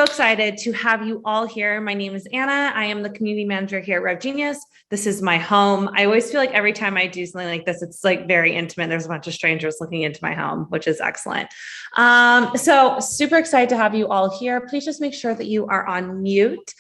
so excited to have you all here. My name is Anna. I am the community manager here at RevGenius. This is my home. I always feel like every time I do something like this, it's like very intimate. There's a bunch of strangers looking into my home, which is excellent. So super excited to have you all here. Please just make sure that you are on mute.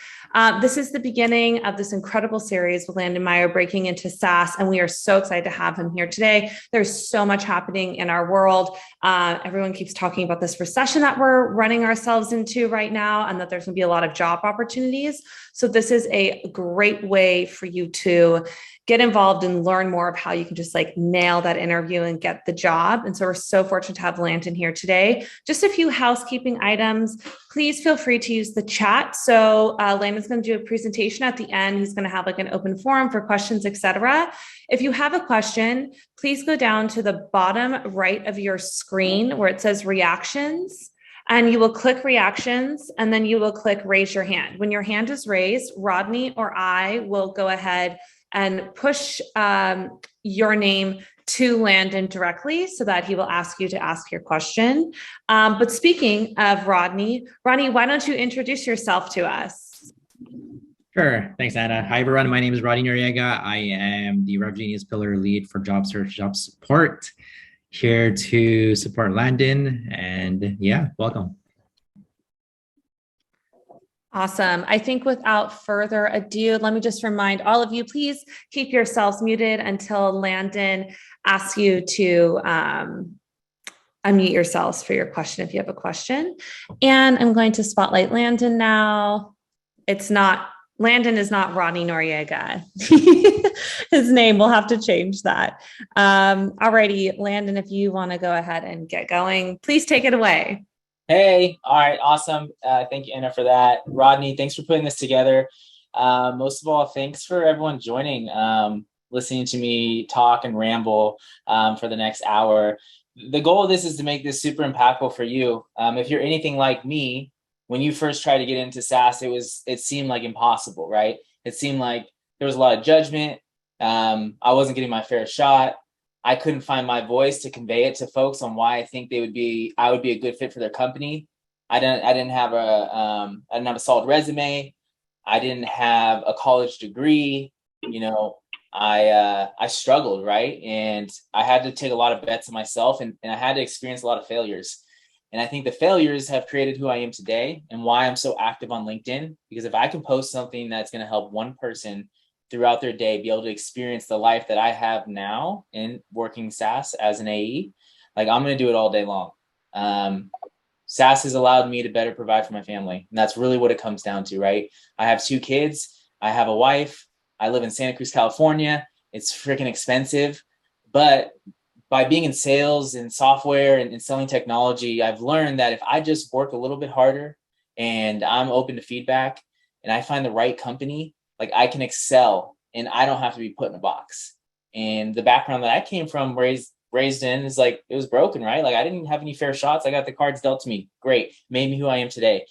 This is the beginning of this incredible series with Landon Meyer, Breaking into SaaS, and we are so excited to have him here today. There's so much happening in our world. Everyone keeps talking about this recession that we're running ourselves into right now, and that there's going to be a lot of job opportunities. So this is a great way for you to get involved and learn more of how you can just like nail that interview and get the job. And so we're so fortunate to have Landon here today. Just a few housekeeping items. Please feel free to use the chat. So Landon's going to do a presentation at the end. He's going to have like an open forum for questions, etc. If you have a question, please go down to the bottom right of your screen where it says reactions. And you will click reactions, and then you will click raise your hand. When your hand is raised, Rodney or I will go ahead and push your name to Landon directly so that he will ask you to ask your question. But speaking of Rodney, why don't you introduce yourself to us? Sure. Thanks, Anna. Hi, everyone. My name is Rodney Noriega. I am the RevGenius Pillar Lead for Job Search, Job Support, here to support Landon. And yeah, welcome. Awesome. I think without further ado, let me just remind all of you, please keep yourselves muted until Landon asks you to unmute yourselves for your question if you have a question. And I'm going to spotlight Landon now. Landon is not Rodney Noriega. His name, we'll have to change that. Alrighty, Landon, if you want to go ahead and get going, please take it away. Hey, all right, awesome. Thank you, Anna, for that. Rodney, thanks for putting this together. Most of all, thanks for everyone joining, listening to me talk and ramble for the next hour. The goal of this is to make this super impactful for you. If you're anything like me, when you first tried to get into SaaS, it seemed like impossible, right? It seemed like there was a lot of judgment. I wasn't getting my fair shot. I couldn't find my voice to convey it to folks on why I think I would be a good fit for their company. I didn't have a solid resume. I didn't have a college degree. I struggled, right? And I had to take a lot of bets on myself, and I had to experience a lot of failures. And I think the failures have created who I am today and why I'm so active on LinkedIn. Because if I can post something that's going to help one person throughout their day be able to experience the life that I have now in working SaaS as an AE, like I'm going to do it all day long. SaaS has allowed me to better provide for my family. And that's really what it comes down to, right? I have 2 kids. I have a wife. I live in Santa Cruz, California. It's freaking expensive. But by being in sales and software and selling technology, I've learned that if I just work a little bit harder and I'm open to feedback and I find the right company, like I can excel and I don't have to be put in a box. And the background that I came from, raised in, is like, it was broken, right? Like I didn't have any fair shots. I got the cards dealt to me. Great. Made me who I am today.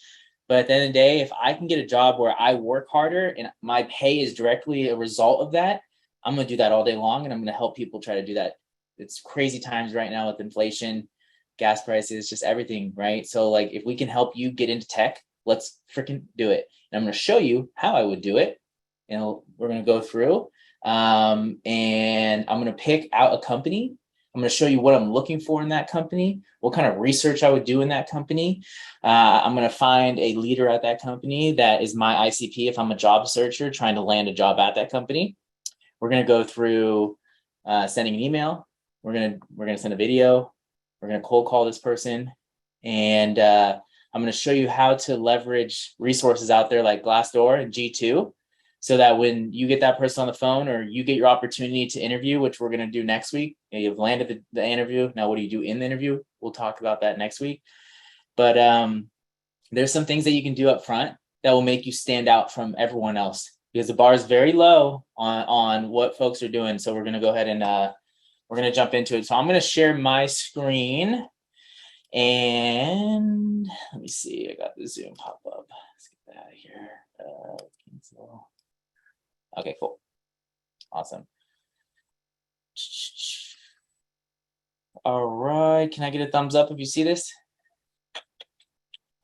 But at the end of the day, if I can get a job where I work harder and my pay is directly a result of that, I'm going to do that all day long. And I'm going to help people try to do that. It's crazy times right now with inflation, gas prices, just everything, right? So like, if we can help you get into tech, let's freaking do it. And I'm going to show you how I would do it. And we're going to go through and I'm going to pick out a company. I'm going to show you what I'm looking for in that company, what kind of research I would do in that company. I'm going to find a leader at that company that is my ICP if I'm a job searcher trying to land a job at that company. We're going to go through sending an email. We're going to send a video. We're going to cold call this person. And I'm going to show you how to leverage resources out there like Glassdoor and G2, so that when you get that person on the phone or you get your opportunity to interview, which we're going to do next week, you've landed the interview. Now, what do you do in the interview? We'll talk about that next week. But there's some things that you can do up front that will make you stand out from everyone else, because the bar is very low on what folks are doing. So we're going to go ahead and we're going to jump into it. So I'm going to share my screen. And let me see. I got the Zoom pop up. Let's get that out of here. Cancel. Okay, cool. Awesome. All right. Can I get a thumbs up if you see this?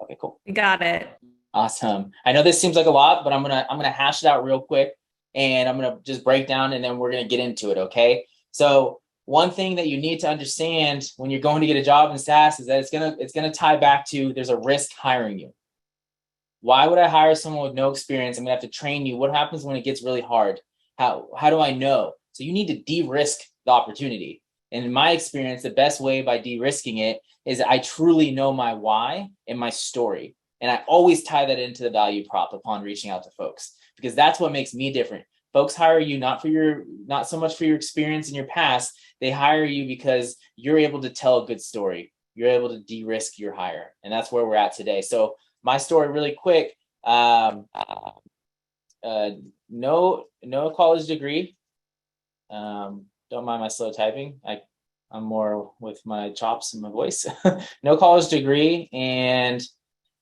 Okay, cool. We got it. Awesome. I know this seems like a lot, but I'm gonna hash it out real quick, and I'm gonna just break down, and then we're gonna get into it. Okay. So one thing that you need to understand when you're going to get a job in SaaS is that it's gonna tie back to there's a risk hiring you. Why would I hire someone with no experience? I'm gonna have to train you. What happens when it gets really hard? How do I know? So you need to de-risk the opportunity. And in my experience, the best way by de-risking it is I truly know my why and my story. And I always tie that into the value prop upon reaching out to folks, because that's what makes me different. Folks hire you not so much for your experience in your past. They hire you because you're able to tell a good story. You're able to de-risk your hire. And that's where we're at today. So my story really quick. No college degree. Don't mind my slow typing. I'm more with my chops and my voice. No college degree, and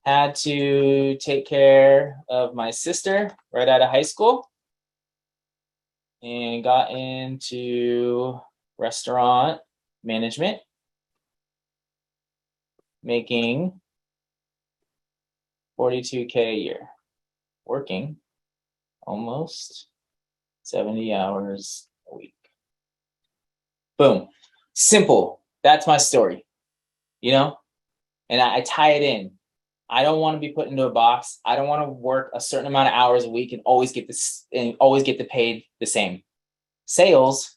had to take care of my sister right out of high school, and got into restaurant management, making $42K a year, working almost 70 hours a week. Boom. Simple. That's my story, and I tie it in. I don't want to be put into a box. I don't want to work a certain amount of hours a week and always get the paid the same. Sales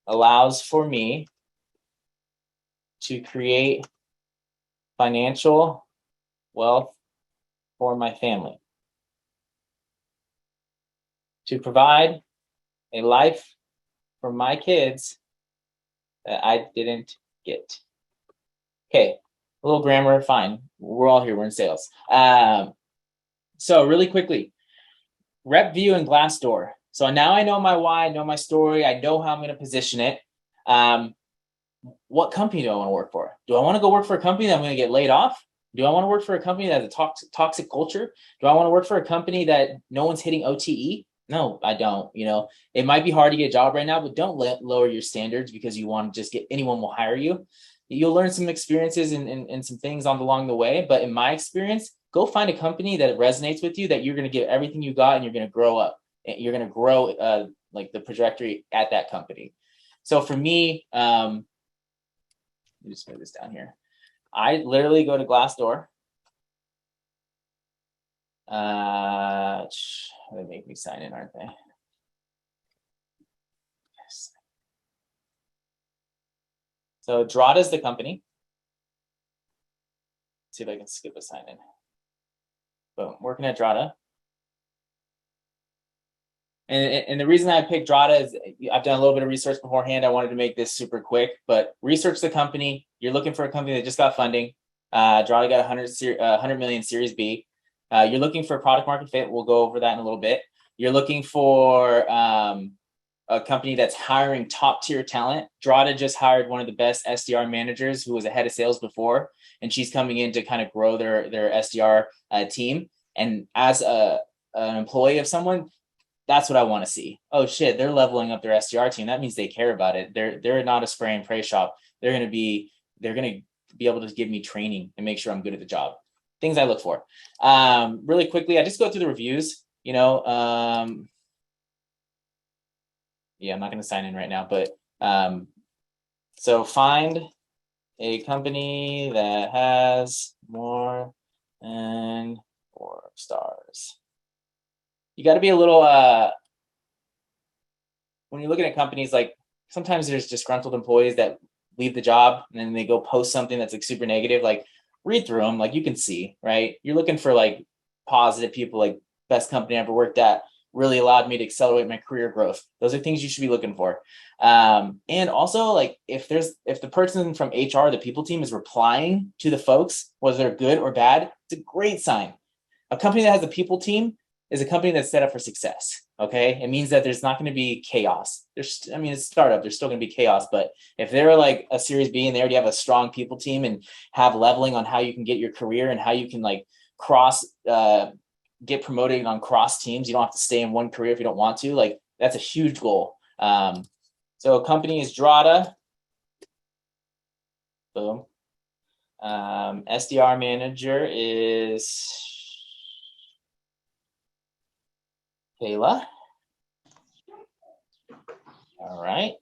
allows for me to create financial wealth for my family, to provide a life for my kids that I didn't get. Okay, a little grammar, fine. We're all here, we're in sales. So really quickly, RepView and Glassdoor. So now I know my why, I know my story, I know how I'm going to position it. What company do I want to work for? Do I want to go work for a company that I'm going to get laid off? Do I want to work for a company that has a toxic culture? Do I want to work for a company that no one's hitting OTE? No, I don't. It might be hard to get a job right now, but don't lower your standards because you want to just get anyone will hire you. You'll learn some experiences and some things along the way. But in my experience, go find a company that resonates with you, that you're going to give everything you got, and you're going to grow up. And you're going to grow like the trajectory at that company. So for me, let me just move this down here. I literally go to Glassdoor. They make me sign in, aren't they? Yes. So Drata is the company. Let's see if I can skip a sign in. Boom, working at Drata. And the reason I picked Drata is I've done a little bit of research beforehand. I wanted to make this super quick, but research the company. You're looking for a company that just got funding. Drata got 100 million Series B. You're looking for a product market fit. We'll go over that in a little bit. You're looking for a company that's hiring top tier talent. Drata just hired one of the best SDR managers who was a head of sales before, and she's coming in to kind of grow their SDR team. And as an employee of someone, that's what I want to see. Oh shit, they're leveling up their SDR team. That means they care about it. They're not a spray and pray shop. They're going to be able to give me training and make sure I'm good at the job. Things I look for. Really quickly, I just go through the reviews. Yeah, I'm not going to sign in right now, but so find a company that has more than 4 stars. You got to be a little, when you're looking at companies, like sometimes there's disgruntled employees that leave the job and then they go post something that's like super negative, like read through them, like you can see, right? You're looking for like positive people, like best company I ever worked at, really allowed me to accelerate my career growth. Those are things you should be looking for. And also like if the person from HR, the people team is replying to the folks, whether they're good or bad, it's a great sign. A company that has a people team is a company that's set up for success. Okay. It means that there's not going to be chaos. It's a startup, there's still going to be chaos, but if they're like a Series B and they already have a strong people team and have leveling on how you can get your career and how you can like get promoted on cross teams, you don't have to stay in one career if you don't want to, like that's a huge goal. So a company is Drata. Boom. SDR manager is Kayla. All right.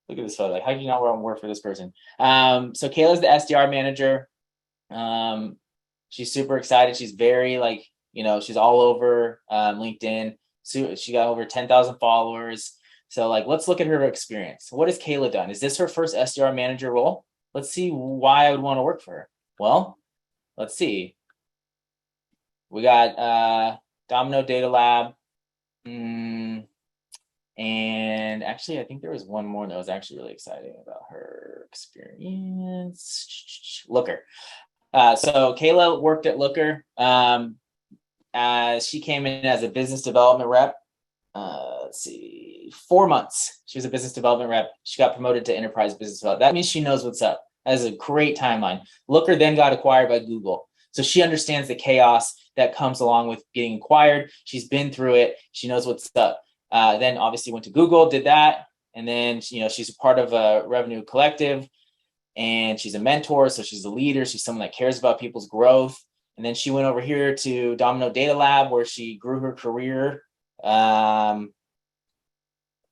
Look at this photo. Like, how do you not want to work for this person? So Kayla's the SDR manager. She's super excited. She's very like, she's all over LinkedIn. So she got over 10,000 followers. So like, let's look at her experience. What has Kayla done? Is this her first SDR manager role? Let's see why I would want to work for her. Well, let's see. We got Domino Data Lab. And actually, I think there was one more that was actually really exciting about her experience. Looker. So Kayla worked at Looker. As she came in as a business development rep. Let's see, 4 months. She was a business development rep. She got promoted to enterprise business development. That means she knows what's up. That is a great timeline. Looker then got acquired by Google. So she understands the chaos that comes along with getting acquired. She's been through it. She knows what's up. Then obviously went to Google, did that. And then, she's a part of a revenue collective and she's a mentor. So she's a leader. She's someone that cares about people's growth. And then she went over here to Domino Data Lab where she grew her career.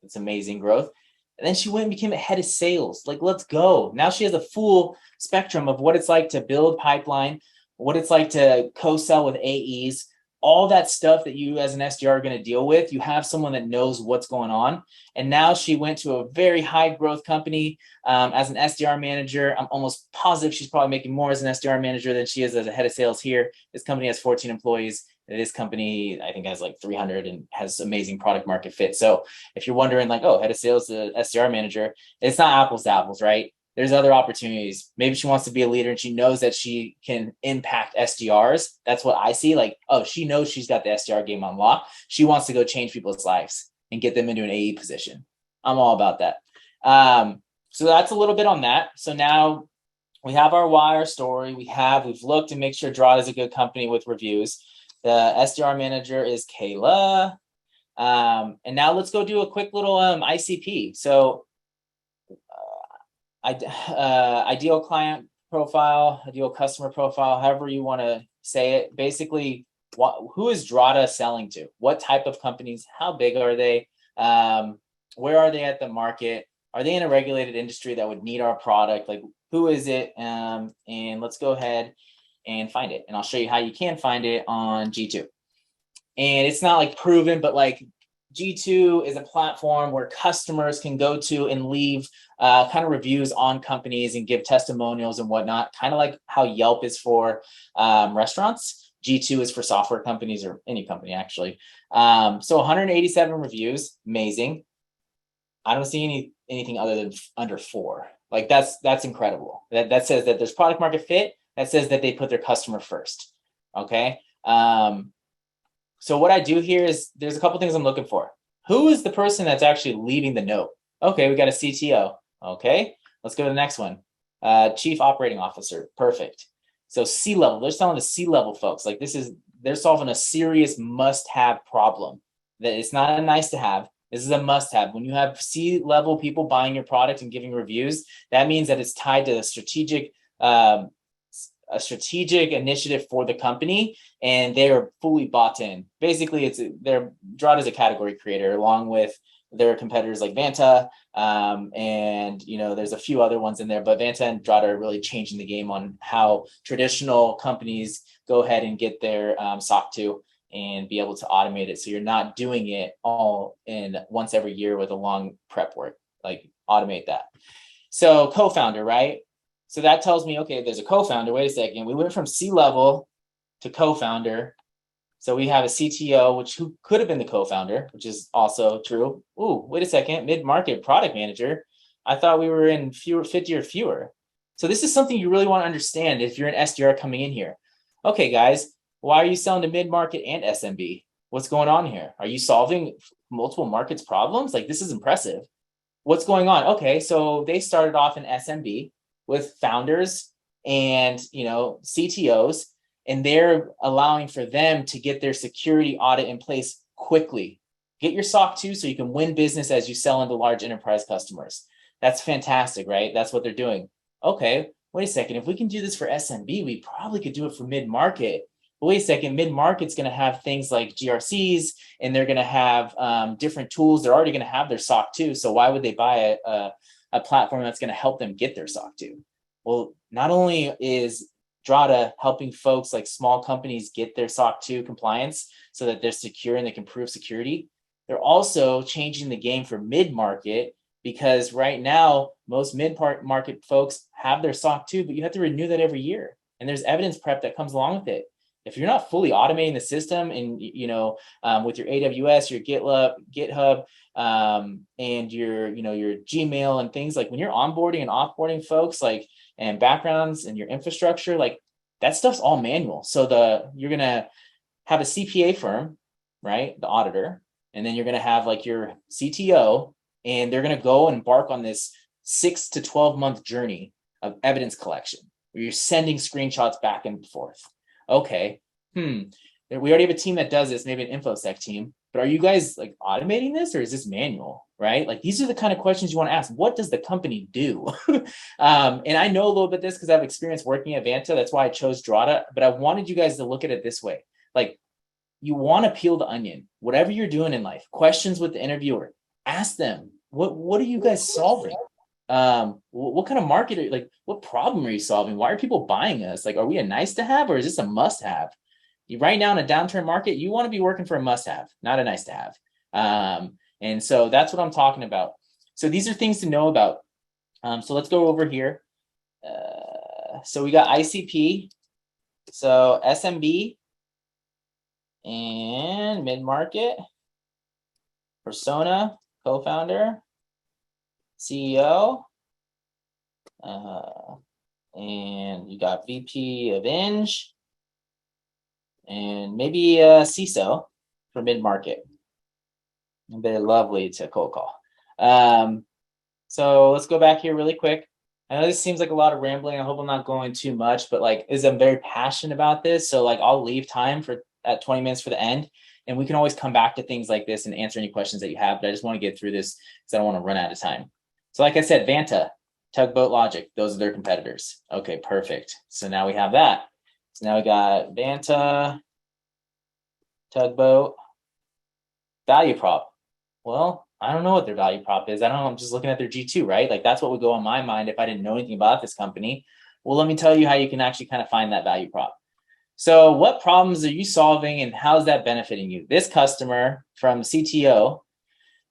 It's amazing growth. And then she went and became a head of sales. Like, let's go. Now she has a full spectrum of what it's like to build pipeline, what it's like to co-sell with AEs, all that stuff that you as an SDR are going to deal with. You have someone that knows what's going on. And now she went to a very high growth company as an SDR manager. I'm almost positive she's probably making more as an SDR manager than she is as a head of sales here. This company has 14 employees. This company, I think, has like 300 and has amazing product market fit. So if you're wondering like, oh, head of sales to SDR manager, it's not apples to apples, right? There's other opportunities. Maybe she wants to be a leader and she knows that she can impact SDRs. That's what I see. Like, oh, she knows she's got the SDR game on lock. She wants to go change people's lives and get them into an AE position. I'm all about that. So that's a little bit on that. So now we have our why, our story. We've looked and make sure Draw is a good company with reviews. The SDR manager is Kayla. And now let's go do a quick little ICP. So ideal client profile, ideal customer profile, however you want to say it. Basically, who is Drata selling to? What type of companies? How big are they? Where are they at the market? Are they in a regulated industry that would need our product? Like, who is it? And let's go ahead and find it. And I'll show you how you can find it on G2. And it's not like proven, but like G2 is a platform where customers can go to and leave kind of reviews on companies and give testimonials and whatnot, kind of like how Yelp is for restaurants. G2 is for software companies or any company, actually. So 187 reviews, amazing. I don't see anything other than under 4. Like that's incredible. That says that there's product market fit. That says that they put their customer first. Okay. So what I do here is there's a couple things I'm looking for. Who is the person that's actually leaving the note? Okay, we got a CTO. Okay, let's go to the next one. Chief Operating Officer. Perfect. So C-level. They're selling to C-level folks. Like they're solving a serious must-have problem. That it's not a nice to have. This is a must-have. When you have C-level people buying your product and giving reviews, that means that it's tied to a strategic initiative for the company, and they are fully bought in. Basically, Drata is a category creator along with their competitors like Vanta, and there's a few other ones in there, but Vanta and Drata are really changing the game on how traditional companies go ahead and get their SOC 2 and be able to automate it. So you're not doing it all in once every year with a long prep work, like automate that. So co-founder, right? So that tells me, okay, there's a co-founder. Wait a second. We went from C-level to co-founder. So we have a CTO, who could have been the co-founder, which is also true. Ooh, wait a second. Mid-market product manager. I thought we were in 50 or fewer. So this is something you really want to understand if you're an SDR coming in here. Okay, guys, why are you selling to mid-market and SMB? What's going on here? Are you solving multiple markets problems? Like, this is impressive. What's going on? Okay, so they started off in SMB with founders and CTOs, and they're allowing for them to get their security audit in place quickly. Get your SOC 2 so you can win business as you sell into large enterprise customers. That's fantastic, right? That's what they're doing. Okay, wait a second. If we can do this for SMB, we probably could do it for mid-market. But wait a second, mid-market's going to have things like GRCs, and they're going to have different tools. They're already going to have their SOC 2. So why would they buy a platform that's going to help them get their SOC 2? Well, not only is Drata helping folks like small companies get their SOC 2 compliance so that they're secure and they can prove security, they're also changing the game for mid-market, because right now, most mid-market folks have their SOC 2, but you have to renew that every year. And there's evidence prep that comes along with it. If you're not fully automating the system and, with your AWS, your GitHub, and your Gmail and things, like when you're onboarding and offboarding folks, like, and backgrounds and your infrastructure, like that stuff's all manual. So you're going to have a CPA firm, right? The auditor, and then you're going to have like your CTO, and they're going to go and embark on this 6 to 12 month journey of evidence collection where you're sending screenshots back and forth. Okay. We already have a team that does this, maybe an InfoSec team, but are you guys like automating this, or is this manual, right? Like these are the kind of questions you want to ask. What does the company do? And I know a little bit this because I have experience working at Vanta. That's why I chose Drata, but I wanted you guys to look at it this way. Like, you want to peel the onion, whatever you're doing in life, questions with the interviewer, ask them, what are you guys solving? What kind of market like, what problem are you solving? Why are people buying us? Like, are we a nice to have, or is this a must have? Right now in a downturn market, you want to be working for a must have, not a nice to have. And so that's what I'm talking about. So these are things to know about. So let's go over here. So we got ICP, so SMB, and mid-market, persona, co-founder, CEO, and you got VP of Eng, and maybe CISO for mid-market. They're lovely to cold call. So let's go back here really quick. I know this seems like a lot of rambling. I hope I'm not going too much, but like, I'm very passionate about this. So like, I'll leave time at 20 minutes for the end, and we can always come back to things like this and answer any questions that you have. But I just want to get through this because I don't want to run out of time. So like I said, Vanta, Tugboat Logic, those are their competitors. Okay, perfect. So now we have that. So now we got Vanta, Tugboat, value prop. Well, I don't know what their value prop is. I don't know. I'm just looking at their G2, right? Like that's what would go on my mind if I didn't know anything about this company. Well, let me tell you how you can actually kind of find that value prop. So what problems are you solving, and how's that benefiting you? This customer from CTO,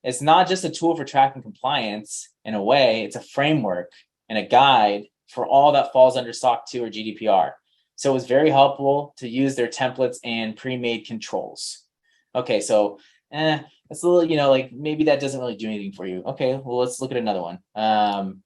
it's not just a tool for tracking compliance. In a way, it's a framework and a guide for all that falls under SOC 2 or GDPR. So it was very helpful to use their templates and pre-made controls. Okay, so it's a little, like maybe that doesn't really do anything for you. Okay, well, let's look at another one.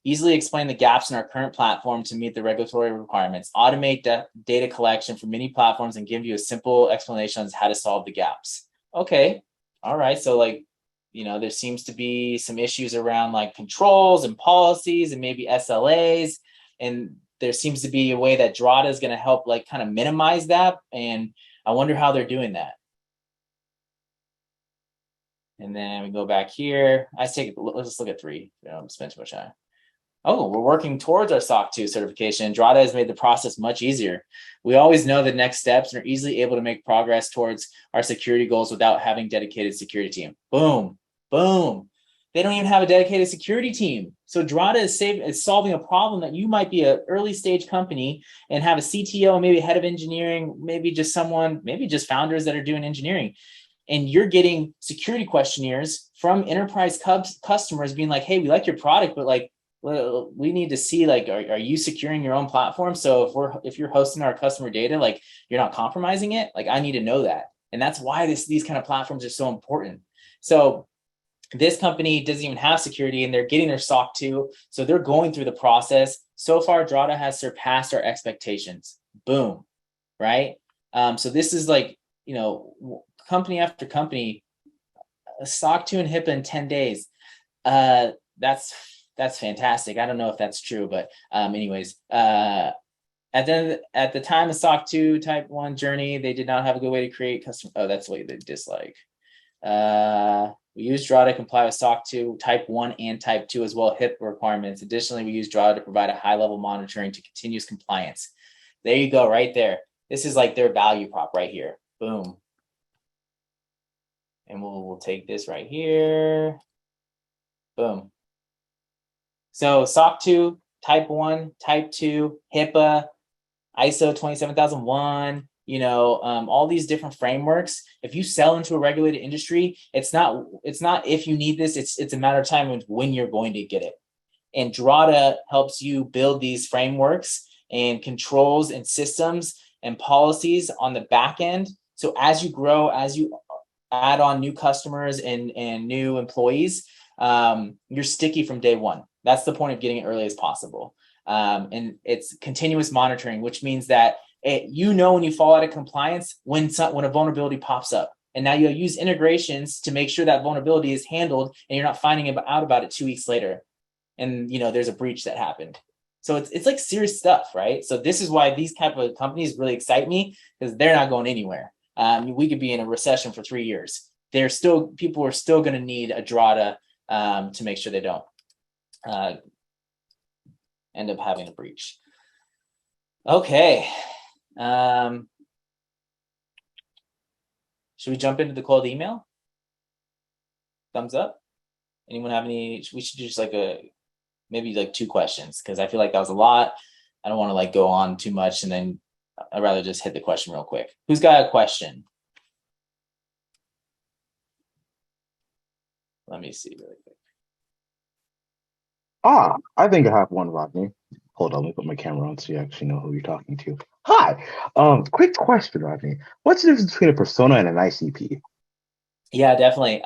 Easily explain the gaps in our current platform to meet the regulatory requirements. Automate data collection from many platforms and give you a simple explanation on how to solve the gaps. Okay, all right. So like, there seems to be some issues around like controls and policies and maybe SLAs. And there seems to be a way that Drata is going to help like kind of minimize that. And I wonder how they're doing that. And then we go back here. Let's just look at 3. Don't spend too much time. Oh, we're working towards our SOC 2 certification. Drata has made the process much easier. We always know the next steps and are easily able to make progress towards our security goals without having a dedicated security team. Boom, boom. They don't even have a dedicated security team. So Drata is solving a problem that you might be an early stage company and have a CTO, maybe a head of engineering, maybe just founders that are doing engineering. And you're getting security questionnaires from enterprise customers being like, hey, we like your product, but like, well, we need to see like, are you securing your own platform? So if you're hosting our customer data, like you're not compromising it, like I need to know that. And that's why these kind of platforms are so important. So this company doesn't even have security and they're getting their SOC 2. So they're going through the process. So far, Drata has surpassed our expectations. Boom. Right. So this is like, company after company, SOC 2 and HIPAA in 10 days. That's fantastic. I don't know if that's true, but anyways, at the time of SOC 2 type 1 journey, they did not have a good way to create custom. Oh, that's what they dislike. Yeah, We use Draw to comply with SOC 2 Type 1 and Type 2 as well HIPAA requirements. Additionally, we use Draw to provide a high-level monitoring to continuous compliance. There you go, right there. This is like their value prop right here. Boom. And we'll take this right here. Boom. So SOC 2, Type 1, Type 2, HIPAA, ISO 27001, all these different frameworks. If you sell into a regulated industry, it's not if you need this, it's a matter of time of when you're going to get it. And Drata helps you build these frameworks and controls and systems and policies on the back end. So as you grow, as you add on new customers and new employees, you're sticky from day one. That's the point of getting it early as possible. And it's continuous monitoring, which means that when you fall out of compliance when a vulnerability pops up. And now you'll use integrations to make sure that vulnerability is handled and you're not finding out about it 2 weeks later. And there's a breach that happened. So it's like serious stuff, right? So this is why these type of companies really excite me, because they're not going anywhere. We could be in a recession for 3 years. People are still going to need a Drata to make sure they don't end up having a breach. Okay. Should we jump into the cold email? Thumbs up. Anyone have any? We should do just maybe 2 questions, because I feel like that was a lot. I don't want to go on too much, and then I'd rather just hit the question real quick. Who's got a question? Let me see really quick. I think I have one, Rodney. Hold on, let me put my camera on so you actually know who you're talking to. Hi. Quick question, Rodney. What's the difference between a persona and an ICP? Yeah, definitely.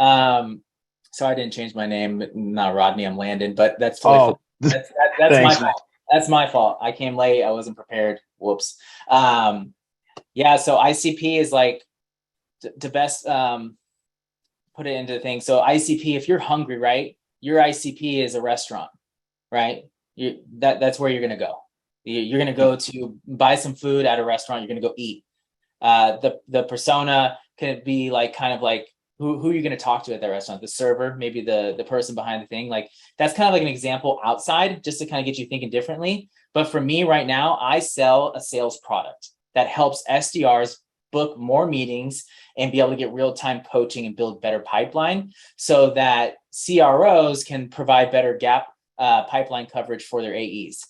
So I didn't change my name. Not Rodney, I'm Landon, but that's totally that's my fault. That's my fault. I came late. I wasn't prepared. Whoops. Yeah, so ICP is to best put it into the thing. So ICP, if you're hungry, right? Your ICP is a restaurant, right? That's where you're going to go. You're going to go to buy some food at a restaurant. You're going to go eat. The persona can be who are you going to talk to at that restaurant? The server, maybe the person behind the thing. That's kind of an example outside, just to kind of get you thinking differently. But for me right now, I sell a sales product that helps SDRs book more meetings and be able to get real-time coaching and build better pipeline, so that CROs can provide better gap pipeline coverage for their AEs.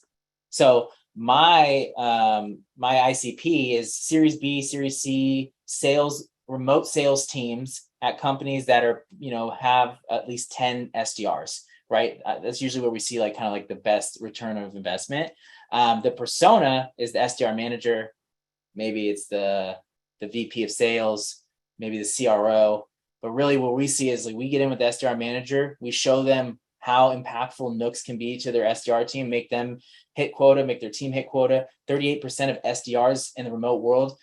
So my ICP is Series B, Series C remote sales teams at companies that are, have at least 10 SDRs, right? That's usually where we see the best return of investment. The persona is the SDR manager. Maybe it's the VP of sales, maybe the CRO. But really what we see is we get in with the SDR manager, we show them how impactful Nooks can be to their SDR team, make them hit quota, make their team hit quota. 38% of SDRs in the remote world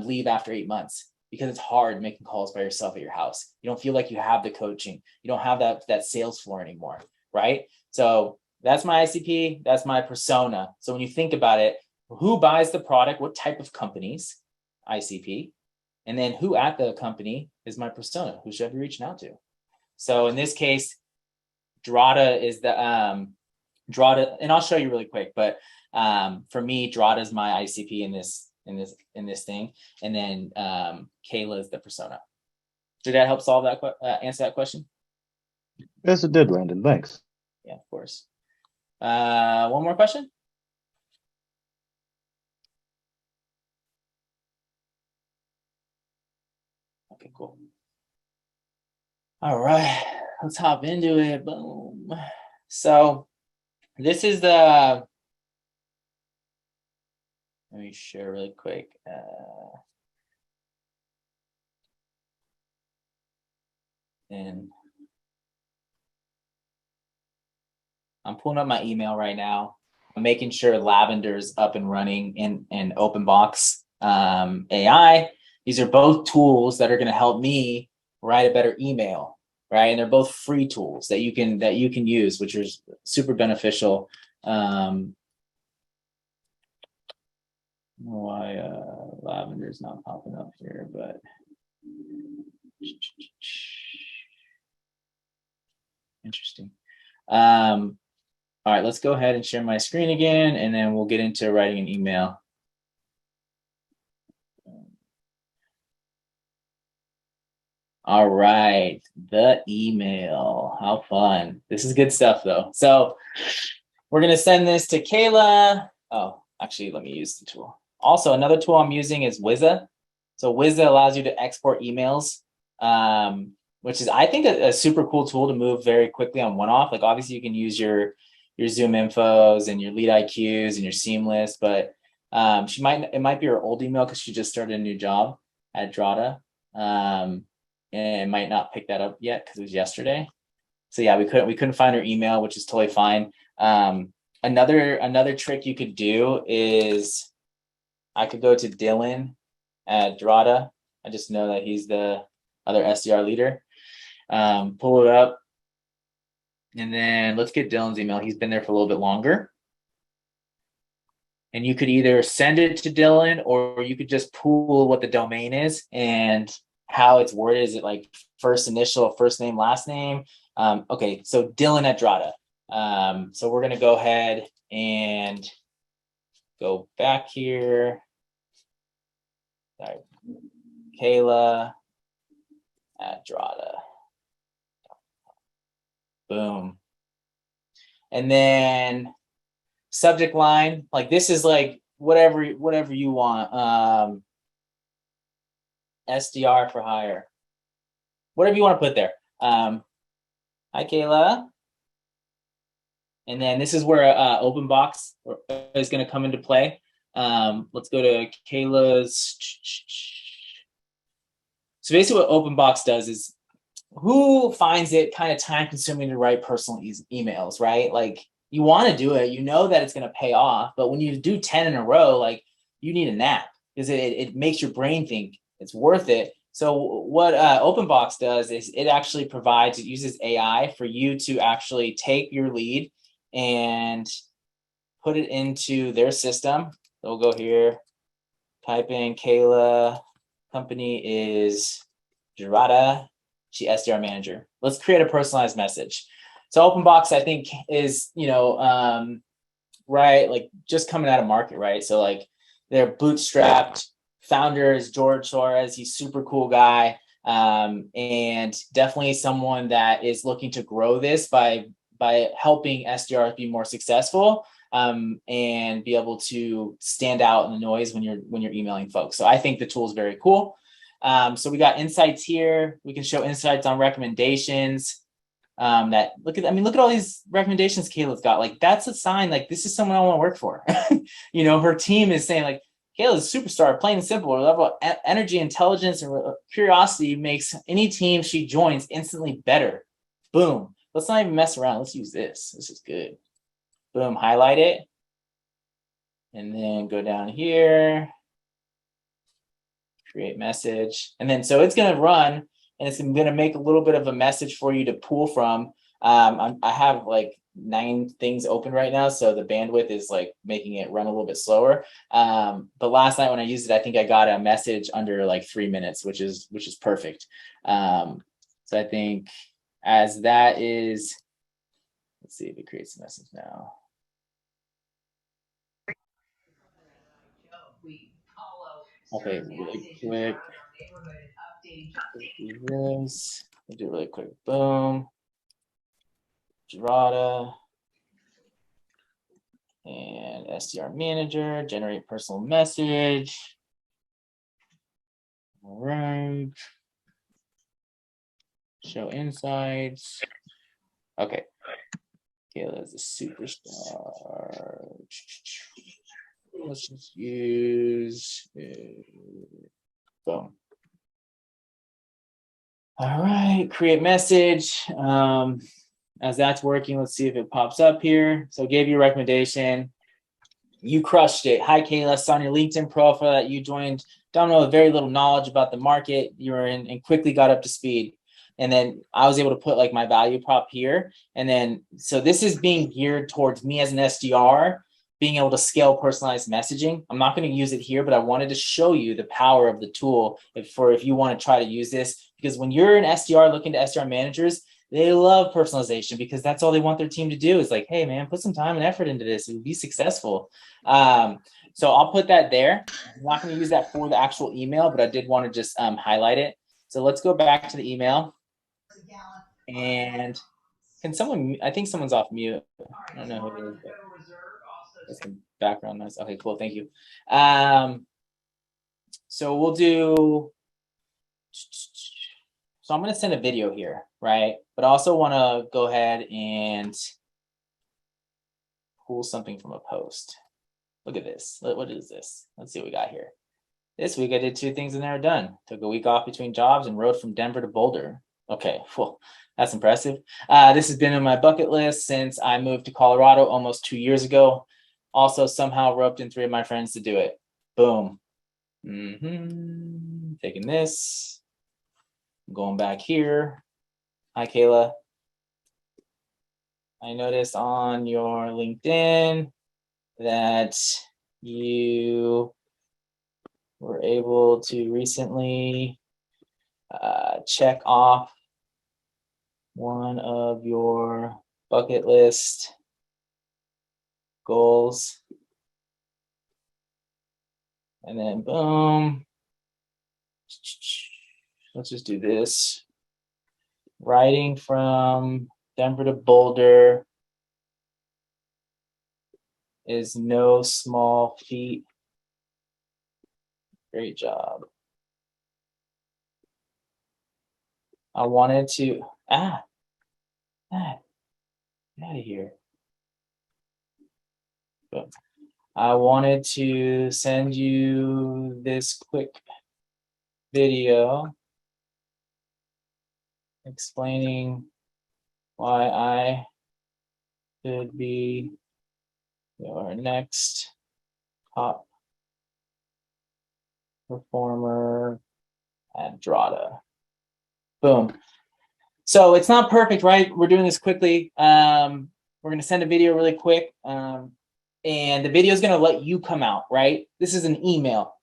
leave after 8 months, because it's hard making calls by yourself at your house. You don't feel like you have the coaching. You don't have that sales floor anymore, right? So that's my ICP. That's my persona. So when you think about it, who buys the product? What type of companies? ICP. And then who at the company is my persona? Who should I be reaching out to? So in this case, Drata is the Drata, and I'll show you really quick. But for me, Drata is my ICP in this thing, and then Kayla is the persona. Did that help solve that answer that question? Yes, it did, Landon. Thanks. Yeah, of course. One more question. Okay, cool. All right, let's hop into it. Boom. So this is let me share really quick. And I'm pulling up my email right now. I'm making sure Lavender's up and running in OpenBox AI. These are both tools that are going to help me write a better email, right? And they're both free tools that you can use, which is super beneficial. Why Lavender's not popping up here, but Interesting. All right, let's go ahead and share my screen again, and then we'll get into writing an email. All right, the email. How fun. This is good stuff, though. So we're going to send this to Kayla. Oh, actually, let me use the tool. Also, another tool I'm using is Wizza. So Wizza allows you to export emails, which is, I think, a super cool tool to move very quickly on one-off. Like, obviously, you can use your Zoom infos and your lead IQs and your Seamless, but it might be her old email because she just started a new job at Drata. And might not pick that up yet because it was yesterday. So yeah, we couldn't find her email, which is totally fine. Another trick you could do is I could go to Dylan at Drata. I just know that he's the other SDR leader. Pull it up, and then let's get Dylan's email. He's been there for a little bit longer. And you could either send it to Dylan, or you could just pull what the domain is and how it's worded. Is it like first initial, first name, last name? Okay, so Dylan at Drata. So we're going to go ahead and go back here. Sorry. Kayla at Drata. Boom. And then subject line, like this is like whatever you want. SDR for hire, whatever you want to put there. Hi, Kayla. And then this is where open box is going to come into play. Let's go to Kayla's. So basically what open box does is, who finds it kind of time consuming to write personal emails, right? Like, you want to do it, you know that it's going to pay off, but when you do 10 in a row, like, you need a nap because it makes your brain think it's worth it. So what OpenBox does is it actually provides, it uses AI for you to actually take your lead and put it into their system. So we'll go here, type in Kayla, company is Gerada, she SDR manager. Let's create a personalized message. So OpenBox, I think, is, right, like just coming out of market, right? So like they're bootstrapped. Founder is George Suarez. He's super cool guy, and definitely someone that is looking to grow this by helping SDRs be more successful, and be able to stand out in the noise when you're emailing folks. So I think the tool is very cool. So we got insights here. We can show insights on recommendations. Look at all these recommendations Kayla's got. Like, that's a sign, like, this is someone I want to work for. Her team is saying, like, Kayla's a superstar, plain and simple. Her level of energy, intelligence, and curiosity makes any team she joins instantly better. Boom. Let's not even mess around. Let's use this. This is good. Boom. Highlight it. And then go down here. Create message. And then so it's going to run, and it's going to make a little bit of a message for you to pull from. I have like 9 things open right now, so the bandwidth is like making it run a little bit slower. But last night when I used it, I think I got a message under like 3 minutes, which is perfect. So I think as that is, let's see if it creates a message now. Okay, really quick. We'll do it really quick. Boom. Gerada and SDR manager, generate personal message. All right. Show insights. Okay. Kayla is a superstar. Let's just use boom. All right, create message. As that's working, let's see if it pops up here. So gave you a recommendation. You crushed it. Hi, Kayla. Saw on your LinkedIn profile that you joined Domino with very little knowledge about the market you were in and quickly got up to speed. And then I was able to put like my value prop here. And then, so this is being geared towards me as an SDR, being able to scale personalized messaging. I'm not going to use it here, but I wanted to show you the power of the tool if you want to try to use this, because when you're an SDR looking to SDR managers, They love personalization because that's all they want their team to do is like, hey man, put some time and effort into this. It would be successful. So I'll put that there. I'm not going to use that for the actual email, but I did want to just highlight it. So let's go back to the email. And can someone, I think someone's off mute. I don't know who it is, but there's some background noise. Okay, cool. Thank you. So we'll do, so I'm going to send a video here, right? But I also want to go ahead and pull something from a post. Look at this. What is this? Let's see what we got here. This week I did 2 things and they're done. Took a week off between jobs and rode from Denver to Boulder. Okay, well, that's impressive. This has been on my bucket list since I moved to Colorado almost 2 years ago. Also somehow roped in 3 of my friends to do it. Boom. Taking this. Going back here. Hi, Kayla. I noticed on your LinkedIn that you were able to recently check off one of your bucket list goals. And then boom. Let's just do this. Riding from Denver to Boulder is no small feat. Great job. I wanted to, get out of here. But I wanted to send you this quick video explaining why I could be your next top performer at Drata. Boom. So it's not perfect, right? We're doing this quickly. We're going to send a video really quick. And the video is going to let you come out, right? This is an email.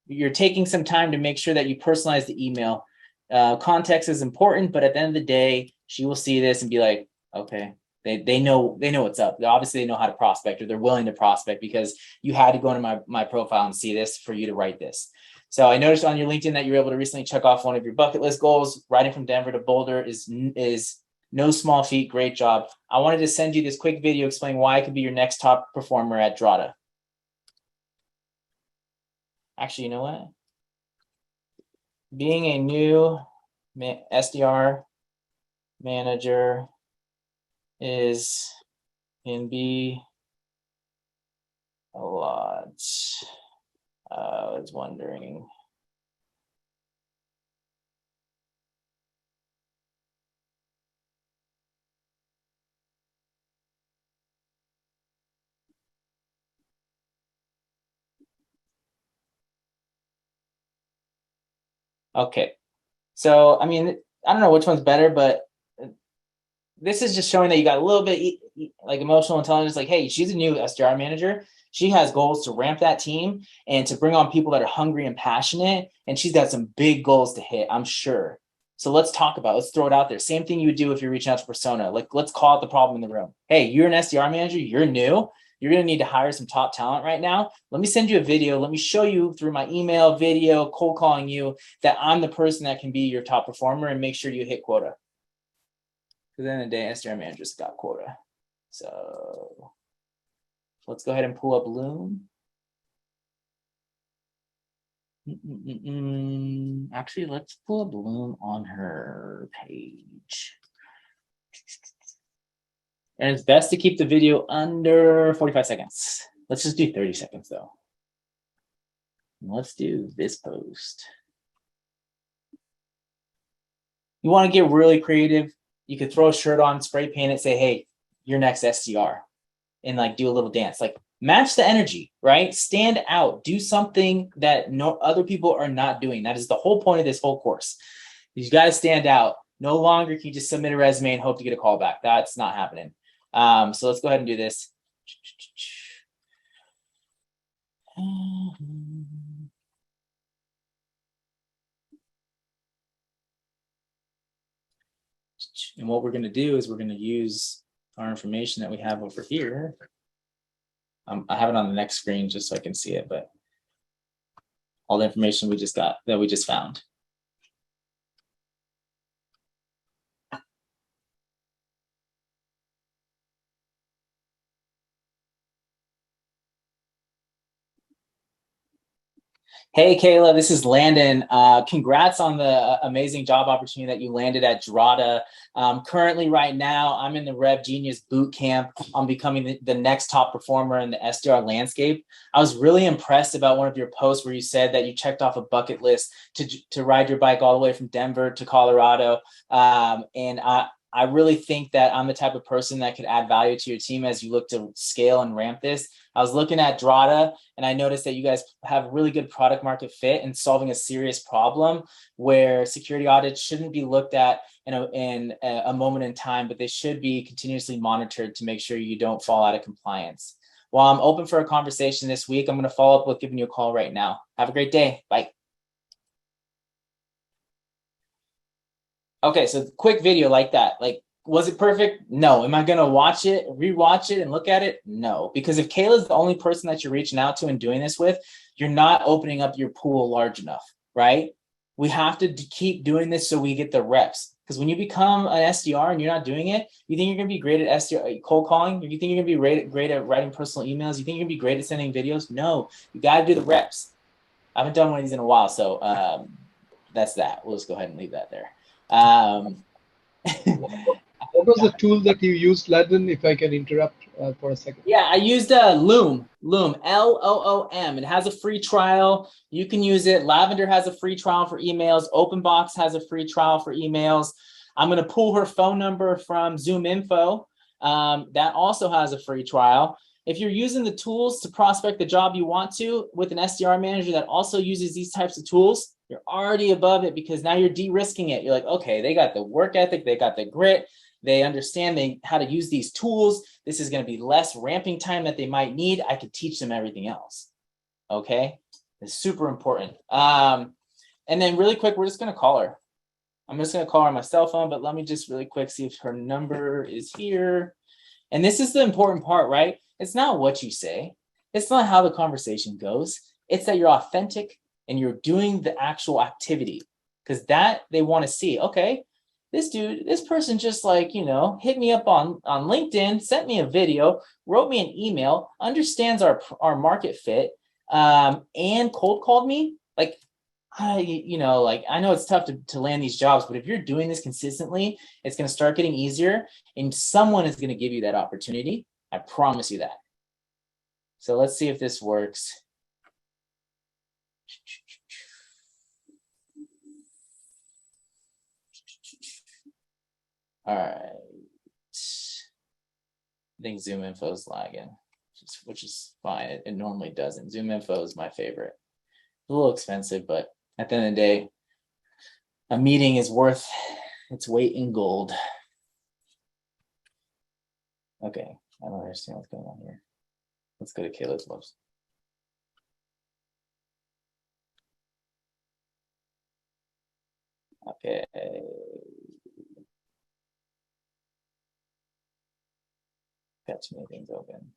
You're taking some time to make sure that you personalize the email. Context is important, but at the end of the day, she will see this and be like, okay, they know what's up. Obviously, they know how to prospect, or they're willing to prospect because you had to go into my profile and see this for you to write this. So I noticed on your LinkedIn that you were able to recently check off one of your bucket list goals. Riding from Denver to Boulder is no small feat. Great job. I wanted to send you this quick video explaining why I could be your next top performer at Drata. Actually, you know what? Being a new SDR manager can be a lot. I was wondering. Okay, so I mean, I don't know which one's better, but this is just showing that you got a little bit like emotional intelligence. Like, hey, she's a new SDR manager. She has goals to ramp that team and to bring on people that are hungry and passionate. And she's got some big goals to hit, I'm sure. So let's talk about it. Let's throw it out there. Same thing you would do if you're reaching out to persona. Like, let's call out the problem in the room. Hey, you're an SDR manager. You're new. You're going to need to hire some top talent right now. Let me send you a video. Let me show you through my email, video, cold calling you that I'm the person that can be your top performer and make sure you hit quota. Because at the end of the day, SDR managers got quota. So let's go ahead and pull up Loom. Actually, let's pull up Loom on her page. And it's best to keep the video under 45 seconds. Let's just do 30 seconds though. And let's do this post. You want to get really creative. You could throw a shirt on, spray paint it, say, hey, you're next SDR. And like do a little dance. Like match the energy, right? Stand out. Do something that no other people are not doing. That is the whole point of this whole course. You got to stand out. No longer can you just submit a resume and hope to get a call back. That's not happening. So let's go ahead and do this. And what we're going to do is we're going to use our information that we have over here. I have it on the next screen just so I can see it, but all the information we just got that we just found. Hey, Kayla, this is Landon. Congrats on the amazing job opportunity that you landed at Drata. Currently, right now, I'm in the RevGenius boot camp on becoming the next top performer in the SDR landscape. I was really impressed about one of your posts where you said that you checked off a bucket list to ride your bike all the way from Denver to Colorado. And I really think that I'm the type of person that could add value to your team as you look to scale and ramp this. I was looking at Drata and I noticed that you guys have really good product market fit and solving a serious problem where security audits shouldn't be looked at in a moment in time, but they should be continuously monitored to make sure you don't fall out of compliance. While I'm open for a conversation this week, I'm going to follow up with giving you a call right now. Have a great day. Bye. Okay, so quick video like that. Like, was it perfect? No. Am I going to watch it, rewatch it, and look at it? No. Because if Kayla's the only person that you're reaching out to and doing this with, you're not opening up your pool large enough, right? We have to keep doing this so we get the reps. Because when you become an SDR and you're not doing it, you think you're going to be great at SDR cold calling? You think you're going to be great at writing personal emails? You think you're going to be great at sending videos? No. You got to do the reps. I haven't done one of these in a while, so that's that. We'll just go ahead and leave that there. What was the tool that you used, Landon, if I can interrupt for a second? Yeah, I used Loom, Loom. It has a free trial. You can use it. Lavender has a free trial for emails. OpenBox has a free trial for emails. I'm going to pull her phone number from Zoom Info. That also has a free trial. If you're using the tools to prospect the job you want to with an SDR manager that also uses these types of tools, you're already above it because now you're de-risking it. You're like, okay, they got the work ethic, they got the grit, they understand how to use these tools. This is going to be less ramping time that they might need. I could teach them everything else. Okay, it's super important. And then really quick, we're just going to call her. I'm just going to call her on my cell phone, but let me just really quick see if her number is here. And this is the important part, right? It's not what you say. It's not how the conversation goes. It's that you're authentic and you're doing the actual activity, because that they want to see. Okay, this person just hit me up on LinkedIn, sent me a video, wrote me an email, understands our market fit, and cold called me. Like, I know it's tough to land these jobs, but if you're doing this consistently, it's going to start getting easier and someone is going to give you that opportunity. I promise you that. So let's see if this works. All right. I think Zoom Info is lagging, which is fine. It normally doesn't. Zoom Info is my favorite. It's a little expensive, but at the end of the day, a meeting is worth its weight in gold. Okay, I don't understand what's going on here. Let's go to Kayla's Loves. Okay. Got too many things open.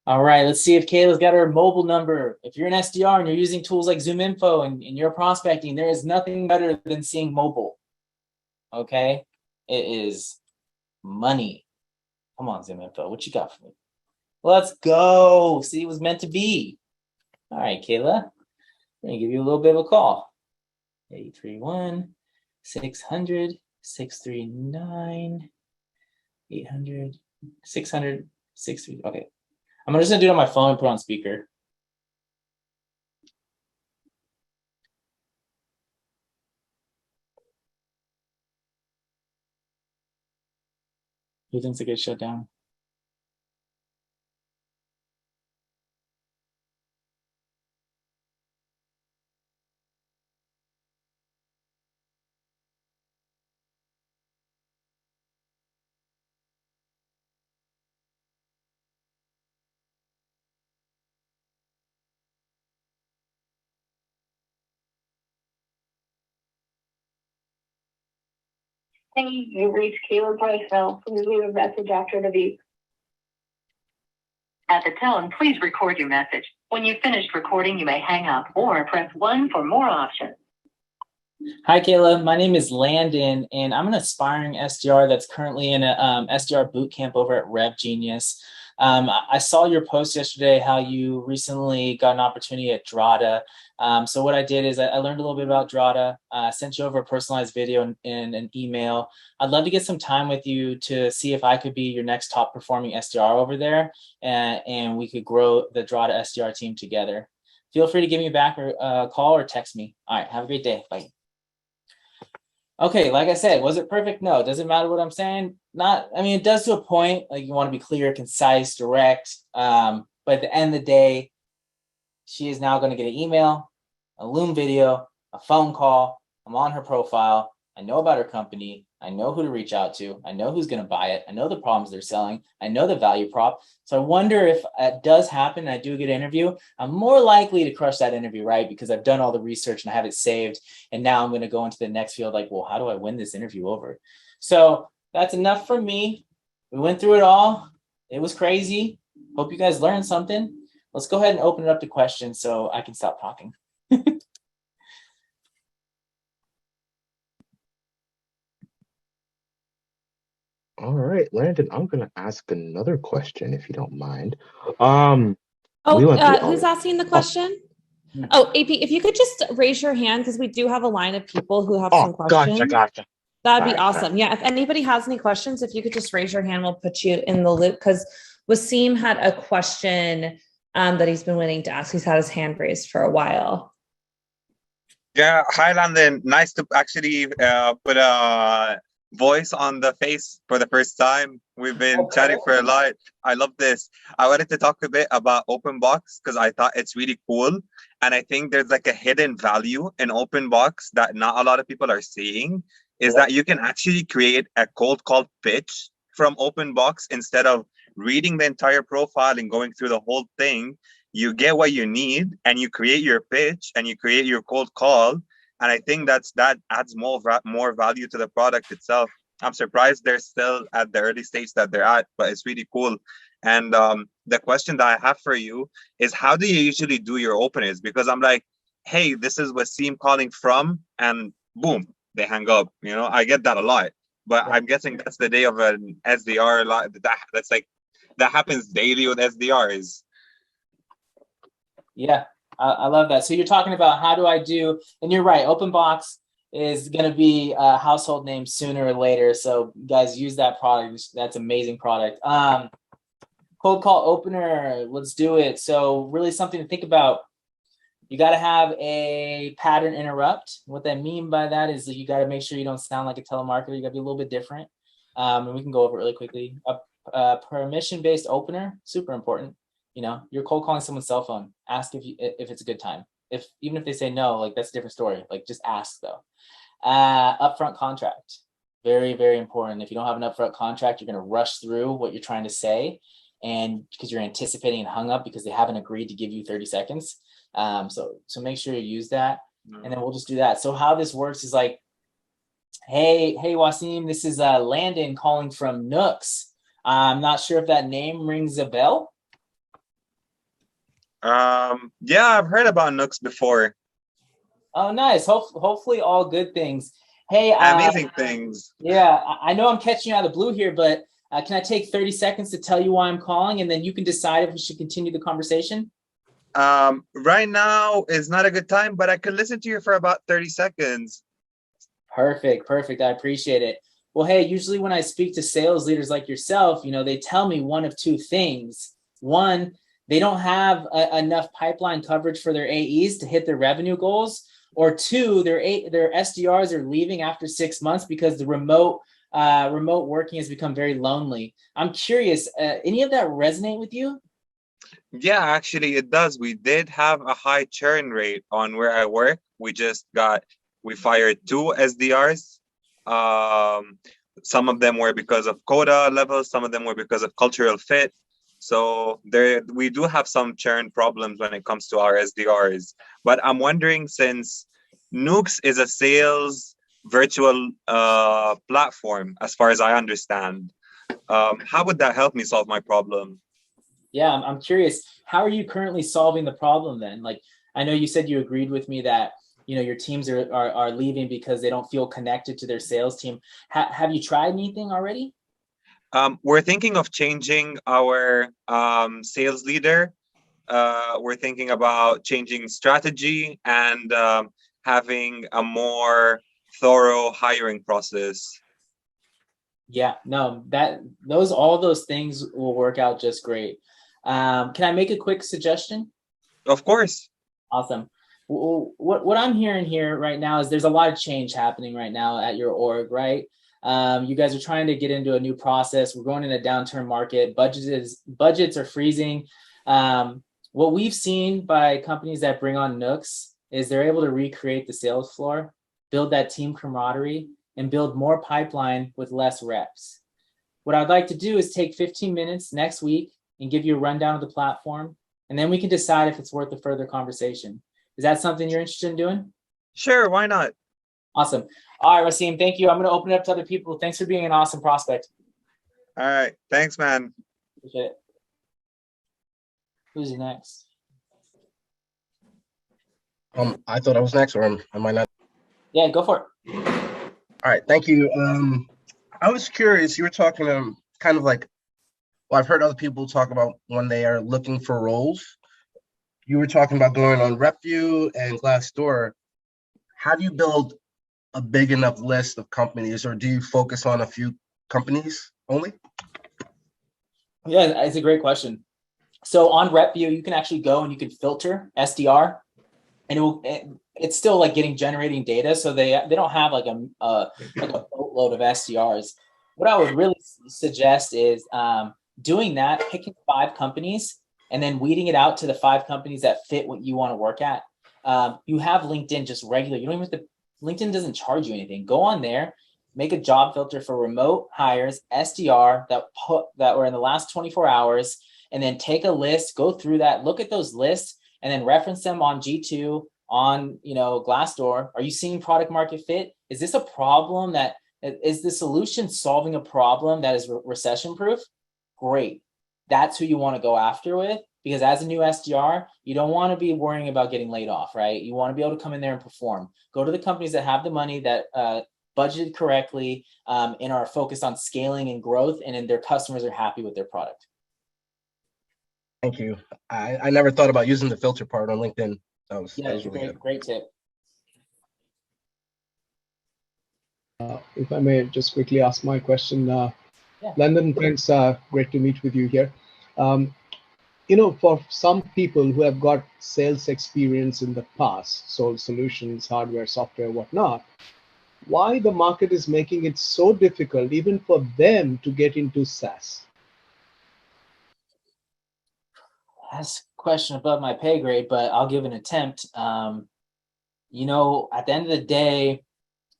All right, let's see if Kayla's got her mobile number. If you're an SDR and you're using tools like Zoom Info and you're prospecting, there is nothing better than seeing mobile. Okay? It is money. Come on, Zoom Info. What you got for me? Let's go. See, it was meant to be. All right, Kayla. I'm going to give you a little bit of a call. 831 600 639 800 600 63. Okay. I'm just going to do it on my phone and put it on speaker. Who thinks it gets shut down? Hey, you reached Caleb voicemail. Please leave a message after the beep. At the tone, please record your message. When you've finished recording, you may hang up or press 1 for more options. Hi, Kayla. My name is Landon, and I'm an aspiring SDR that's currently in a SDR boot camp over at RevGenius. I saw your post yesterday how you recently got an opportunity at Drata. So what I did is I learned a little bit about Drata, sent you over a personalized video and an email. I'd love to get some time with you to see if I could be your next top performing SDR over there, and we could grow the Drata SDR team together. Feel free to give me back a call or text me. All right, have a great day. Bye. Okay, like I said, was it perfect? No. Does it matter what I'm saying? Not. I mean, it does to a point. Like, you want to be clear, concise, direct. But at the end of the day, she is now going to get an email, a Loom video, a phone call. I'm on her profile. I know about her company. I know who to reach out to. I know who's going to buy it. I know the problems they're selling. I know the value prop. So I wonder if it does happen and I do get an interview, I'm more likely to crush that interview, right? Because I've done all the research and I have it saved. And now I'm going to go into the next field like, well, how do I win this interview over? So that's enough for me. We went through it all. It was crazy. Hope you guys learned something. Let's go ahead and open it up to questions so I can stop talking. All right, Landon, I'm gonna ask another question if you don't mind. Who's asking the question? Oh, AP, if you could just raise your hand because we do have a line of people who have some questions. Gotcha. That'd be awesome. Yeah, if anybody has any questions, if you could just raise your hand, we'll put you in the loop because Wasim had a question that he's been waiting to ask. He's had his hand raised for a while. Yeah, hi Landon. Nice to actually put a voice on the face for the first time. We've been chatting for a lot. I love this. I wanted to talk a bit about open box because I thought it's really cool. And I think there's like a hidden value in open box that not a lot of people are seeing is that you can actually create a cold call pitch from open box instead of reading the entire profile and going through the whole thing. You get what you need and you create your pitch and you create your cold call. And I think that adds more value to the product itself. I'm surprised they're still at the early stage that they're at, but it's really cool. And the question that I have for you is, how do you usually do your openers? Because I'm like, hey, this is Wasim calling from, and boom, they hang up. You know, I get that a lot. But I'm guessing that's the day of an SDR. That happens daily with SDRs. Yeah, I love that. So you're talking about how do I do, and you're right, open box is going to be a household name sooner or later. So guys, use that product. That's an amazing product. Cold call opener, let's do it. So really something to think about. You got to have a pattern interrupt. What that mean by that is that you got to make sure you don't sound like a telemarketer. You got to be a little bit different. And we can go over it really quickly. A permission-based opener, super important. You know, you're cold calling someone's cell phone. Ask if it's a good time. Even if they say no, like that's a different story. Like just ask though. Upfront contract, very, very important. If you don't have an upfront contract, you're going to rush through what you're trying to say, and because you're anticipating and hung up because they haven't agreed to give you 30 seconds. So make sure you use that, and then we'll just do that. So how this works is like, hey Wasim, this is Landon calling from Nooks. I'm not sure if that name rings a bell. Yeah, I've heard about Nooks before. Oh, nice. Hopefully all good things. Hey, amazing things. Yeah, I know I'm catching you out of the blue here, but can I take 30 seconds to tell you why I'm calling, and then you can decide if we should continue the conversation? Right now is not a good time, but I could listen to you for about 30 seconds. Perfect. I appreciate it. Well, hey, usually when I speak to sales leaders like yourself, you know, they tell me one of two things. One, they don't have enough pipeline coverage for their AEs to hit their revenue goals. Or two, their SDRs are leaving after 6 months because the remote working has become very lonely. I'm curious, any of that resonate with you? Yeah, actually it does. We did have a high churn rate on where I work. We fired 2 SDRs. Some of them were because of quota levels, some of them were because of cultural fit. So we do have some churn problems when it comes to our SDRs. But I'm wondering, since Nooks is a sales virtual platform, as far as I understand. How would that help me solve my problem? Yeah, I'm curious. How are you currently solving the problem then? Like, I know you said you agreed with me that your teams are leaving because they don't feel connected to their sales team. Have you tried anything already? We're thinking of changing our sales leader. We're thinking about changing strategy and having a more thorough hiring process. Yeah, no, all those things will work out just great. Can I make a quick suggestion? Of course. Awesome. What I'm hearing here right now is there's a lot of change happening right now at your org, right? You guys are trying to get into a new process. We're going in a downturn market. Budgets are freezing. What we've seen by companies that bring on Nooks is they're able to recreate the sales floor, build that team camaraderie, and build more pipeline with less reps. What I'd like to do is take 15 minutes next week and give you a rundown of the platform, and then we can decide if it's worth a further conversation. Is that something you're interested in doing? Sure, why not? Awesome. All right, Wasim, thank you. I'm going to open it up to other people. Thanks for being an awesome prospect. All right, thanks, man. Appreciate it. Who's next? I thought I was next, or am I not? Yeah, go for it. All right, thank you. I was curious. You were talking kind of like, well, I've heard other people talk about when they are looking for roles. You were talking about going on RepView and Glassdoor. How do you build a big enough list of companies, or do you focus on a few companies only? Yeah, it's a great question. So on RepView, you can actually go and you can filter SDR, and it's still like generating data. So they don't have like a boatload of SDRs. What I would really suggest is doing that, picking 5 companies, and then weeding it out to the 5 companies that fit what you want to work at. You have LinkedIn just regular. You don't even have to. LinkedIn doesn't charge you anything. Go on there, make a job filter for remote hires, SDR that were in the last 24 hours, and then take a list, go through that, look at those lists, and then reference them on G2, on Glassdoor. Are you seeing product market fit? Is this a problem is the solution solving a problem that is recession proof? Great. That's who you want to go after with, because as a new SDR, you don't want to be worrying about getting laid off, right? You want to be able to come in there and perform. Go to the companies that have the money, that budgeted correctly, and are focused on scaling and growth, and then their customers are happy with their product. Thank you. I never thought about using the filter part on LinkedIn. That was really good. Great tip. If I may just quickly ask my question. Yeah. London, thanks. Great to meet with you here. For some people who have got sales experience in the past, sold solutions, hardware, software, whatnot, why the market is making it so difficult even for them to get into SaaS? That's a question above my pay grade, but I'll give an attempt. At the end of the day,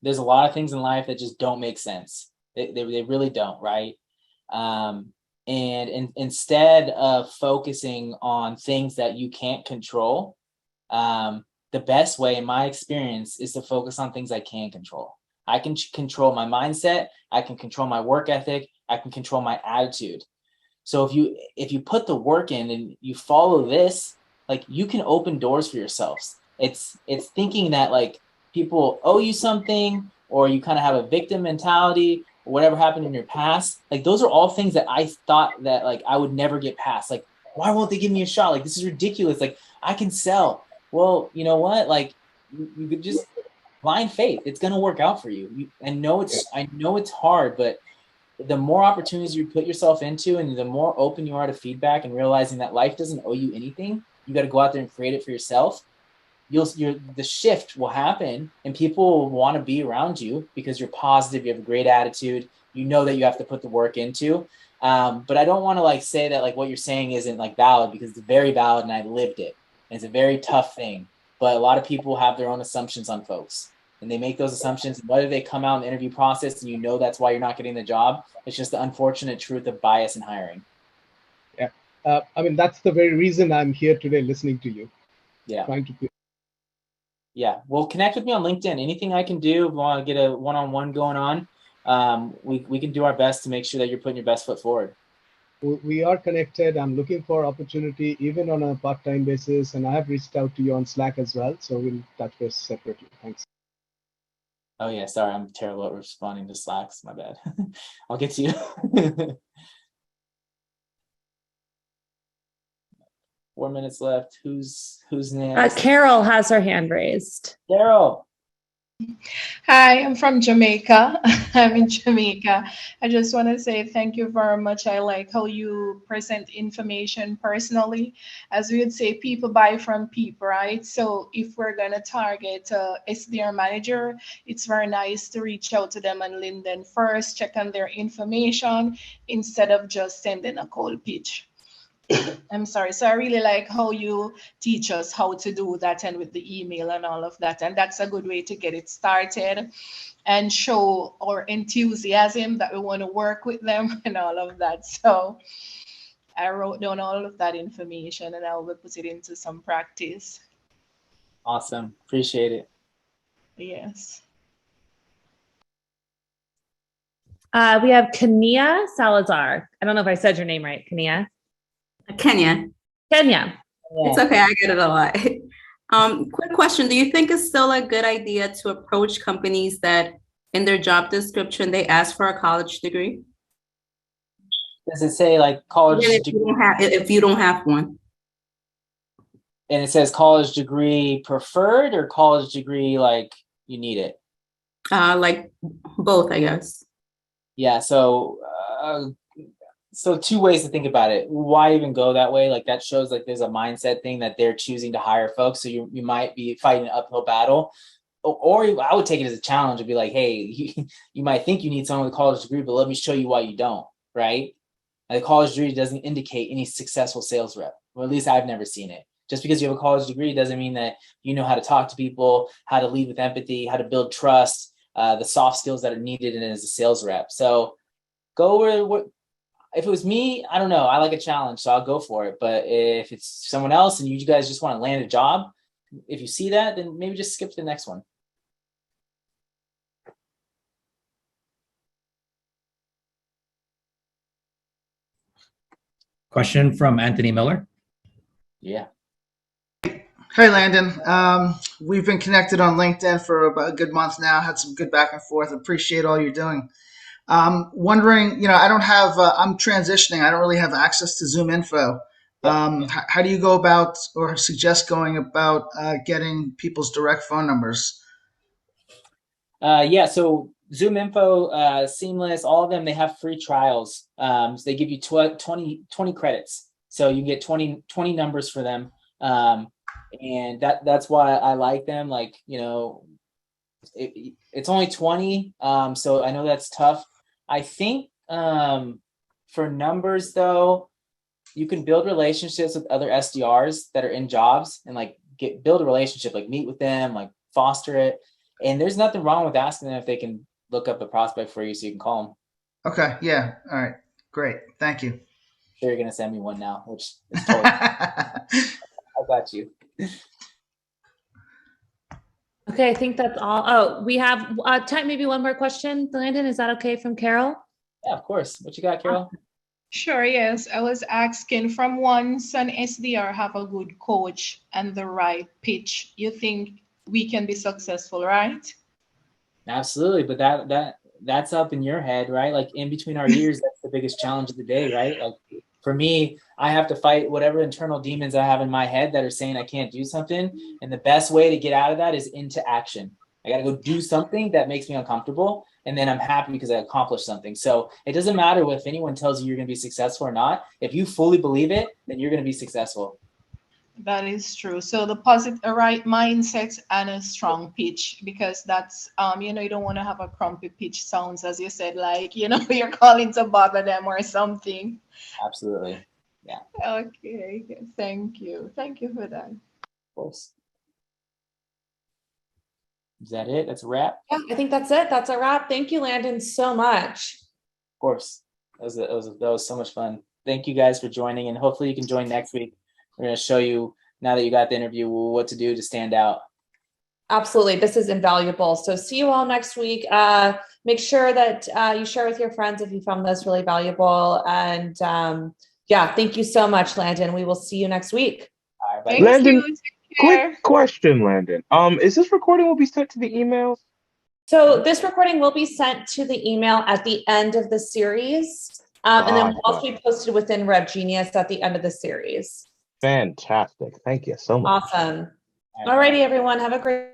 there's a lot of things in life that just don't make sense. They really don't, right? And instead of focusing on things that you can't control, the best way, in my experience, is to focus on things I can control. I can control my mindset. I can control my work ethic. I can control my attitude. So if you put the work in and you follow this, like, you can open doors for yourselves. It's thinking that like people owe you something, or you kind of have a victim mentality, or whatever happened in your past. Like, those are all things that I thought that like I would never get past. Like, why won't they give me a shot? Like, this is ridiculous. Like, I can sell. Well, you know what? Like, you could just blind faith. It's gonna work out for you. I know it's hard, but the more opportunities you put yourself into, and the more open you are to feedback and realizing that life doesn't owe you anything, you got to go out there and create it for yourself. The shift will happen, and people will want to be around you because you're positive, you have a great attitude, you know that you have to put the work into. But I don't want to like say that like what you're saying isn't like valid, because it's very valid and I lived it. And it's a very tough thing, but a lot of people have their own assumptions on folks, and they make those assumptions, and whether they come out in the interview process and that's why you're not getting the job, it's just the unfortunate truth of bias in hiring. Yeah. That's the very reason I'm here today listening to you. Yeah. Trying to Yeah. Well, connect with me on LinkedIn. Anything I can do, if you want to get a one-on-one going on, we can do our best to make sure that you're putting your best foot forward. We are connected. I'm looking for opportunity even on a part-time basis, and I have reached out to you on Slack as well. So we'll touch base separately. Thanks. Oh yeah, sorry, I'm terrible at responding to Slacks. My bad. I'll get to you. 4 minutes left. Who's next? Carol has her hand raised. Carol. Hi, I'm from Jamaica. I'm in Jamaica. I just want to say thank you very much. I like how you present information personally. As we would say, people buy from people, right? So if we're going to target SDR manager, it's very nice to reach out to them on LinkedIn first, check on their information instead of just sending a cold pitch. I'm sorry. So I really like how you teach us how to do that and with the email and all of that. And that's a good way to get it started and show our enthusiasm that we want to work with them and all of that. So I wrote down all of that information and I will put it into some practice. Awesome. Appreciate it. Yes. We have Kenia Salazar. I don't know if I said your name right, Kenia. Kenya. Kenya. It's okay. I get it a lot. Quick question. Do you think it's still a good idea to approach companies that in their job description, they ask for a college degree? Does it say like college Even degree? if you don't have one. And it says college degree preferred or college degree like you need it? Like both, I guess. Yeah. So two ways to think about it. Why even go that way? Like that shows like there's a mindset thing that they're choosing to hire folks. So you might be fighting an uphill battle. Or I would take it as a challenge and be like, hey, you might think you need someone with a college degree, but let me show you why you don't, right? And a college degree doesn't indicate any successful sales rep, or at least I've never seen it. Just because you have a college degree doesn't mean that you know how to talk to people, how to lead with empathy, how to build trust, the soft skills that are needed in as a sales rep. So go where if it was me, I don't know. I like a challenge, so I'll go for it. But if it's someone else and you guys just want to land a job, if you see that, then maybe just skip to the next one. Question from Anthony Miller. Yeah. Hey, Landon. We've been connected on LinkedIn for about a good month now. Had some good back and forth. Appreciate all you're doing. Wondering, I don't have, I'm transitioning. I don't really have access to Zoom info. How do you go about or suggest going about getting people's direct phone numbers? Yeah, so Zoom info, Seamless, all of them, they have free trials. So they give you 20 credits. So you can get 20 numbers for them. And that's why I like them. Like, it's only 20. So I know that's tough. I think for numbers though, you can build relationships with other SDRs that are in jobs and like build a relationship, like meet with them, like foster it. And there's nothing wrong with asking them if they can look up a prospect for you so you can call them. Okay. Yeah. All right. Great. Thank you. Sure, you're going to send me one now, which is totally I got you. Okay, I think that's all. Oh, we have time, maybe one more question. Landon, is that okay from Carol? Yeah, of course. What you got, Carol? Sure, yes. I was asking from once an SDR have a good coach and the right pitch, you think we can be successful, right? Absolutely. But that's up in your head, right? Like in between our ears, that's the biggest challenge of the day, right? Like for me, I have to fight whatever internal demons I have in my head that are saying I can't do something. And the best way to get out of that is into action. I got to go do something that makes me uncomfortable. And then I'm happy because I accomplished something. So it doesn't matter if anyone tells you you're going to be successful or not. If you fully believe it, then you're going to be successful. That is true. So the positive, right mindset and a strong pitch, because that's, you don't want to have a crumpy pitch sounds, as you said, like, you're calling to bother them or something. Absolutely. Yeah. Okay. Thank you. Thank you for that. Of course. Is that it? That's a wrap? Yeah, I think that's it. That's a wrap. Thank you, Landon, so much. Of course. That was so much fun. Thank you guys for joining, and hopefully you can join next week. We're going to show you, now that you got the interview, what to do to stand out. Absolutely. This is invaluable. So see you all next week. Make sure that you share with your friends if you found this really valuable. And yeah, thank you so much, Landon. We will see you next week. All right, bye. Thank Landon, you. Take care. quick question, Landon. Is this recording will be sent to the emails? So this recording will be sent to the email at the end of the series. And then will also be posted within RevGenius at the end of the series. Fantastic. Thank you so much. Awesome. All righty, everyone. Have a great